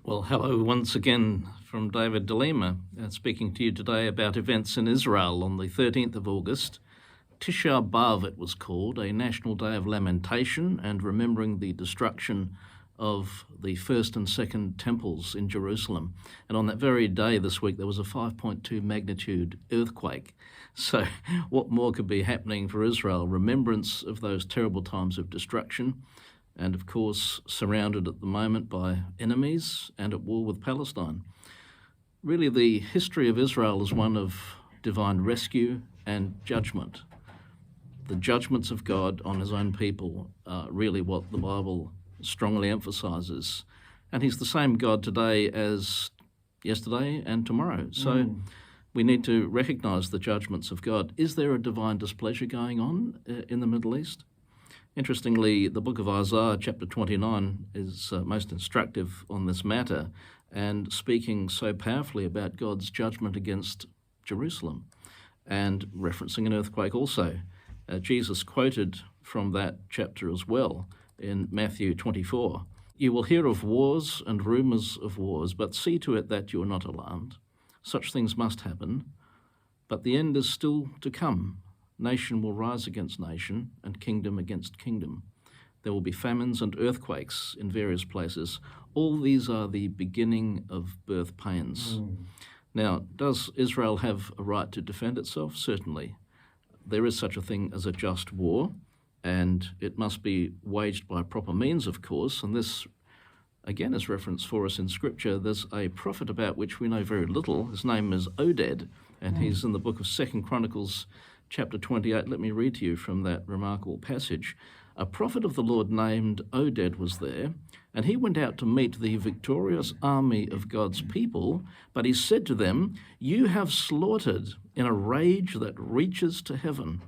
Well, hello once again from David DeLima, speaking to you today about events in Israel on the 13th of August. Tisha B'Av, it was called, a national day of lamentation and remembering the destruction of the first and second temples in Jerusalem. And on that very day this week, there was a 5.2 magnitude earthquake. So what more could be happening for Israel? Remembrance of those terrible times of destruction, and of course surrounded at the moment by enemies and at war with Palestine. Really, the history of Israel is one of divine rescue and judgment. The judgments of God on his own people are really what the Bible strongly emphasises. And he's the same God today as yesterday and tomorrow. So we need to recognise the judgments of God. Is there a divine displeasure going on in the Middle East? Interestingly, the book of Isaiah, chapter 29, is most instructive on this matter and speaking so powerfully about God's judgment against Jerusalem and referencing an earthquake also. Jesus quoted from that chapter as well in Matthew 24. "You will hear of wars and rumours of wars, but see to it that you are not alarmed. Such things must happen, but the end is still to come. Nation will rise against nation and kingdom against kingdom. There will be famines and earthquakes in various places. All these are the beginning of birth pains." Now, does Israel have a right to defend itself? Certainly. There is such a thing as a just war, and it must be waged by proper means, of course, and this again is referenced for us in Scripture. There's a prophet about which we know very little. His name is Oded, and he's in the book of 2 Chronicles chapter 28, let me read to you from that remarkable passage. "A prophet of the Lord named Oded was there, and he went out to meet the victorious army of God's people, but he said to them, 'You have slaughtered in a rage that reaches to heaven.'"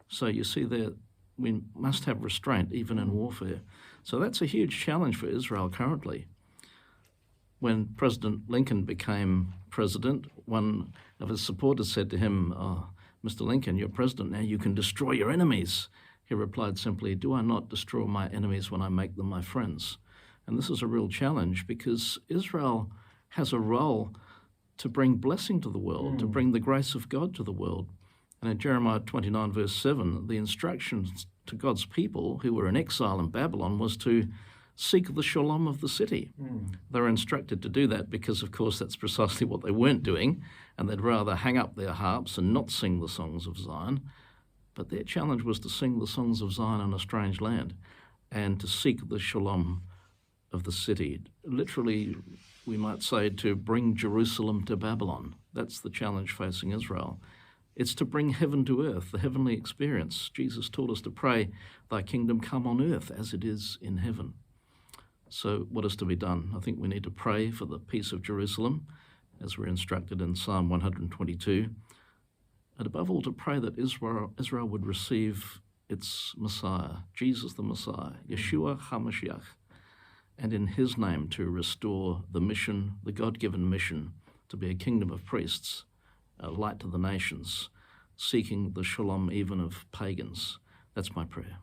So you see there, we must have restraint even in warfare. So that's a huge challenge for Israel currently. When President Lincoln became president, one of his supporters said to him, "Mr. Lincoln, you're president now, you can destroy your enemies." He replied simply, "Do I not destroy my enemies when I make them my friends?" And this is a real challenge because Israel has a role to bring blessing to the world, to bring the grace of God to the world. And in Jeremiah 29 verse 7, the instructions to God's people who were in exile in Babylon was to seek the shalom of the city. They were instructed to do that because, of course, that's precisely what they weren't doing, and they'd rather hang up their harps and not sing the songs of Zion. But their challenge was to sing the songs of Zion in a strange land and to seek the shalom of the city. Literally, we might say, to bring Jerusalem to Babylon. That's the challenge facing Israel. It's to bring heaven to earth, the heavenly experience. Jesus taught us to pray, "Thy kingdom come on earth as it is in heaven." So what is to be done? I think we need to pray for the peace of Jerusalem, as we're instructed in Psalm 122, and above all to pray that Israel would receive its Messiah, Jesus the Messiah, Yeshua HaMashiach, and in his name to restore the mission, the God-given mission, to be a kingdom of priests, a light to the nations, seeking the shalom even of pagans. That's my prayer.